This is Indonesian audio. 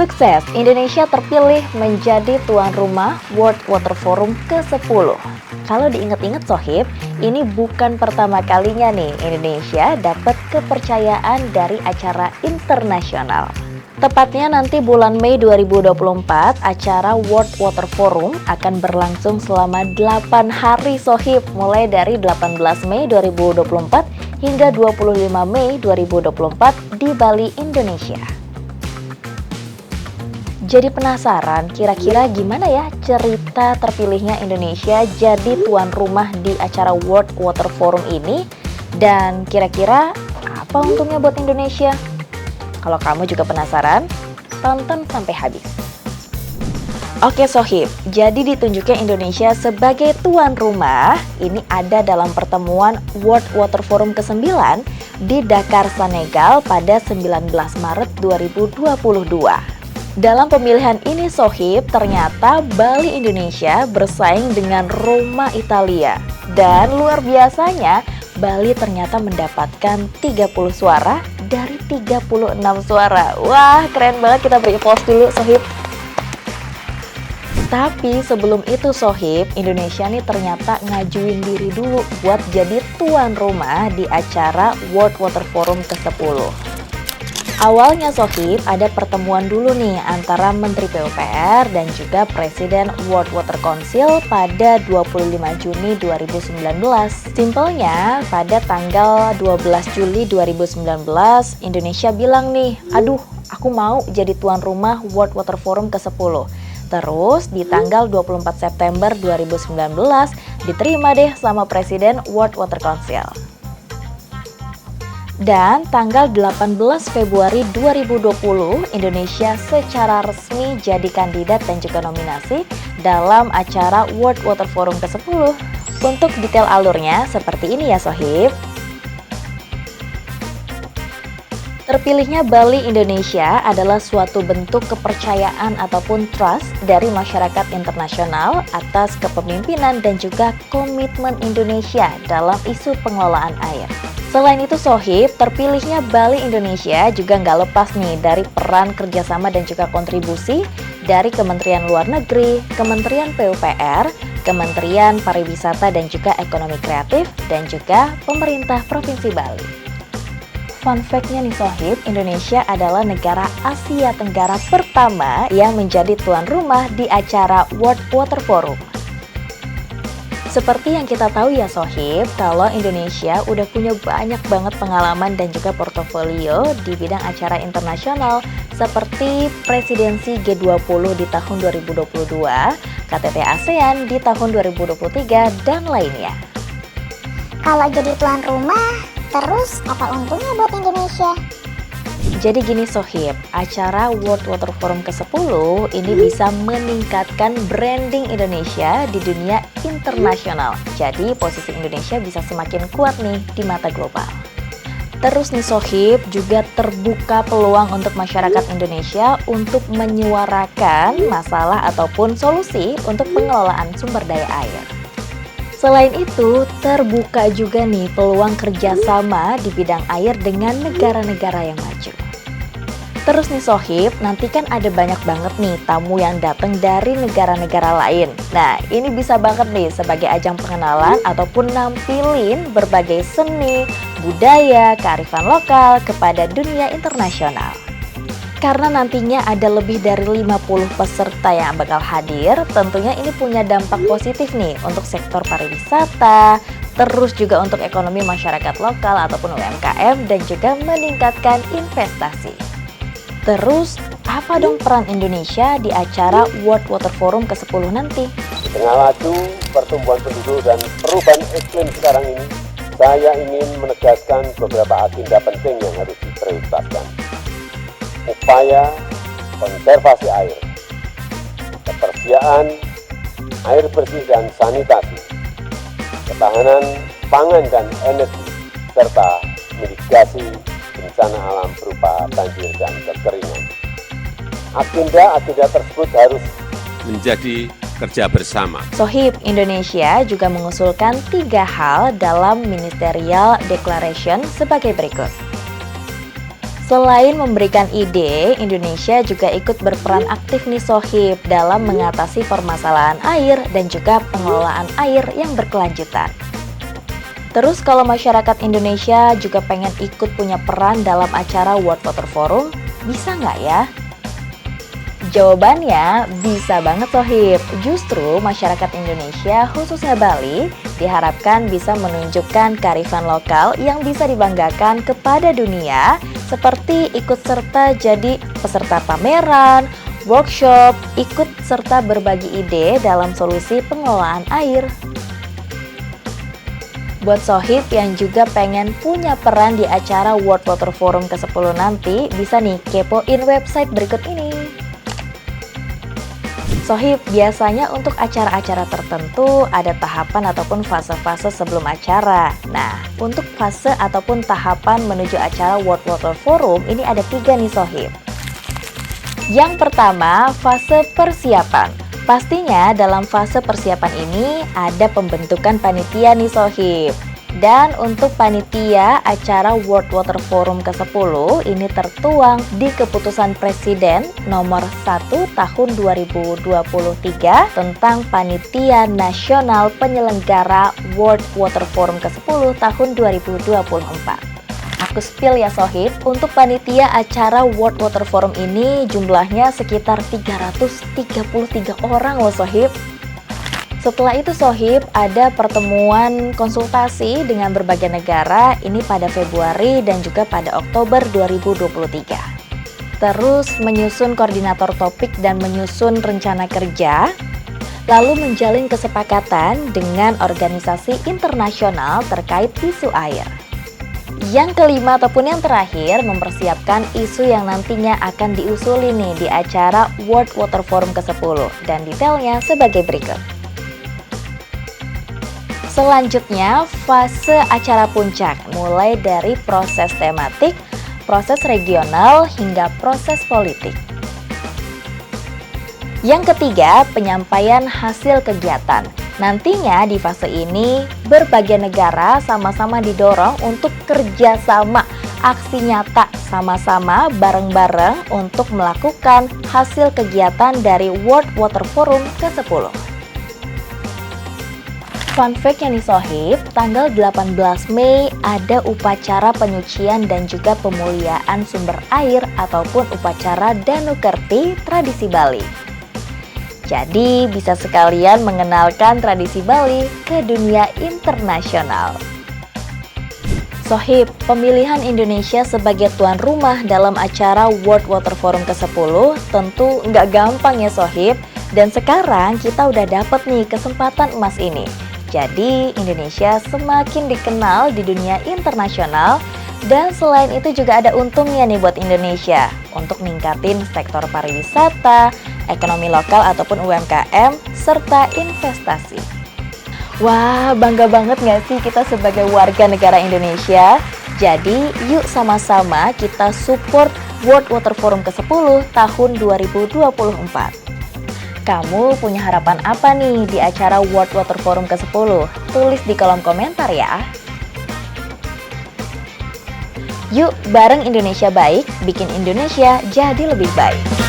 Sukses, Indonesia terpilih menjadi tuan rumah World Water Forum ke-10. Kalau diingat-ingat Sohib, ini bukan pertama kalinya nih Indonesia dapat kepercayaan dari acara internasional. Tepatnya nanti bulan Mei 2024, acara World Water Forum akan berlangsung selama 8 hari Sohib, mulai dari 18 Mei 2024 hingga 25 Mei 2024 di Bali, Indonesia. Jadi penasaran kira-kira gimana ya cerita terpilihnya Indonesia jadi tuan rumah di acara World Water Forum ini? Dan kira-kira apa untungnya buat Indonesia? Kalau kamu juga penasaran, tonton sampai habis. Oke Sohib, jadi ditunjuknya Indonesia sebagai tuan rumah ini ada dalam pertemuan World Water Forum ke-9 di Dakar, Senegal pada 19 Maret 2022. Dalam pemilihan ini Sohib, ternyata Bali Indonesia bersaing dengan Roma Italia. Dan luar biasanya, Bali ternyata mendapatkan 30 suara dari 36 suara. Wah, keren banget, kita beri applause dulu Sohib. Tapi sebelum itu Sohib, Indonesia nih ternyata ngajuin diri dulu buat jadi tuan rumah di acara World Water Forum ke-10. Awalnya Sohib ada pertemuan dulu nih antara Menteri PUPR dan juga Presiden World Water Council pada 25 Juni 2019. Simpelnya pada tanggal 12 Juli 2019 Indonesia bilang nih, aduh aku mau jadi tuan rumah World Water Forum ke-10. Terus di tanggal 24 September 2019 diterima deh sama Presiden World Water Council. Dan tanggal 18 Februari 2020, Indonesia secara resmi jadi kandidat dan juga nominasi dalam acara World Water Forum ke-10. Untuk detail alurnya seperti ini ya Sohib. Terpilihnya Bali Indonesia adalah suatu bentuk kepercayaan ataupun trust dari masyarakat internasional atas kepemimpinan dan juga komitmen Indonesia dalam isu pengelolaan air. Selain itu Sohib, terpilihnya Bali Indonesia juga nggak lepas nih dari peran kerjasama dan juga kontribusi dari Kementerian Luar Negeri, Kementerian PUPR, Kementerian Pariwisata dan juga Ekonomi Kreatif, dan juga pemerintah Provinsi Bali. Fun fact-nya nih Sohib, Indonesia adalah negara Asia Tenggara pertama yang menjadi tuan rumah di acara World Water Forum. Seperti yang kita tahu ya Sohib, kalau Indonesia udah punya banyak banget pengalaman dan juga portofolio di bidang acara internasional seperti Presidensi G20 di tahun 2022, KTT ASEAN di tahun 2023, dan lainnya. Kalau jadi tuan rumah, terus apa untungnya buat Indonesia? Jadi gini Sohib, acara World Water Forum ke-10 ini bisa meningkatkan branding Indonesia di dunia internasional. Jadi posisi Indonesia bisa semakin kuat nih di mata global. Terus nih Sohib, juga terbuka peluang untuk masyarakat Indonesia untuk menyuarakan masalah ataupun solusi untuk pengelolaan sumber daya air. Selain itu, terbuka juga nih peluang kerjasama di bidang air dengan negara-negara yang maju. Terus nih Sohib, nanti kan ada banyak banget nih tamu yang datang dari negara-negara lain. Nah, ini bisa banget nih sebagai ajang pengenalan ataupun nampilin berbagai seni, budaya, kearifan lokal kepada dunia internasional. Karena nantinya ada lebih dari 50 peserta yang bakal hadir, tentunya ini punya dampak positif nih untuk sektor pariwisata, terus juga untuk ekonomi masyarakat lokal ataupun UMKM, dan juga meningkatkan investasi. Terus, apa dong peran Indonesia di acara World Water Forum ke-10 nanti? Di tengah laju pertumbuhan penduduk dan perubahan iklim sekarang ini, saya ingin menegaskan beberapa agenda penting yang harus diprioritaskan. Upaya konservasi air, ketersediaan air bersih dan sanitasi, ketahanan pangan dan energi, serta mitigasi bencana alam berupa banjir dan kekeringan. Agenda-agenda tersebut harus menjadi kerja bersama. Sohib, Indonesia juga mengusulkan 3 hal dalam Ministerial Declaration sebagai berikut. Selain memberikan ide, Indonesia juga ikut berperan aktif nih Sohib dalam mengatasi permasalahan air dan juga pengelolaan air yang berkelanjutan. Terus kalau masyarakat Indonesia juga pengen ikut punya peran dalam acara World Water Forum, bisa nggak ya? Jawabannya bisa banget Sohib. Justru masyarakat Indonesia khususnya Bali diharapkan bisa menunjukkan kearifan lokal yang bisa dibanggakan kepada dunia, seperti ikut serta jadi peserta pameran, workshop, ikut serta berbagi ide dalam solusi pengelolaan air. Buat Sohib yang juga pengen punya peran di acara World Water Forum ke-10 nanti, bisa nih kepoin website berikut ini. Sohib, biasanya untuk acara-acara tertentu ada tahapan ataupun fase-fase sebelum acara. Nah, untuk fase ataupun tahapan menuju acara World Water Forum ini ada 3 nih Sohib. Yang pertama, fase persiapan. Pastinya dalam fase persiapan ini ada pembentukan panitia nih Sohib. Dan untuk panitia acara World Water Forum ke-10 ini tertuang di Keputusan Presiden nomor 1 tahun 2023 tentang Panitia Nasional Penyelenggara World Water Forum ke-10 tahun 2024. Aku spill ya Sohib, untuk panitia acara World Water Forum ini jumlahnya sekitar 333 orang loh Sohib. Setelah itu Sohib, ada pertemuan konsultasi dengan berbagai negara ini pada Februari dan juga pada Oktober 2023. Terus menyusun koordinator topik dan menyusun rencana kerja, lalu menjalin kesepakatan dengan organisasi internasional terkait isu air. Yang kelima ataupun yang terakhir, mempersiapkan isu yang nantinya akan diusuli nih di acara World Water Forum ke-10 dan detailnya sebagai berikut. Selanjutnya, fase acara puncak, mulai dari proses tematik, proses regional, hingga proses politik. Yang ketiga, penyampaian hasil kegiatan. Nantinya di fase ini, berbagai negara sama-sama didorong untuk kerjasama, aksi nyata, sama-sama bareng-bareng untuk melakukan hasil kegiatan dari World Water Forum ke-10. Fun fact-nya nih Sohib, tanggal 18 Mei ada upacara penyucian dan juga pemuliaan sumber air ataupun upacara Danu Kerti tradisi Bali. Jadi bisa sekalian mengenalkan tradisi Bali ke dunia internasional. Sohib, pemilihan Indonesia sebagai tuan rumah dalam acara World Water Forum ke-10 tentu nggak gampang ya Sohib. Dan sekarang kita udah dapet nih kesempatan emas ini. Jadi Indonesia semakin dikenal di dunia internasional dan selain itu juga ada untungnya nih buat Indonesia untuk ningkatin sektor pariwisata, ekonomi lokal ataupun UMKM, serta investasi. Wah, bangga banget nggak sih kita sebagai warga negara Indonesia? Jadi yuk sama-sama kita support World Water Forum ke-10 tahun 2024. Kamu punya harapan apa nih di acara World Water Forum ke-10? Tulis di kolom komentar ya. Yuk bareng Indonesia Baik, bikin Indonesia jadi lebih baik.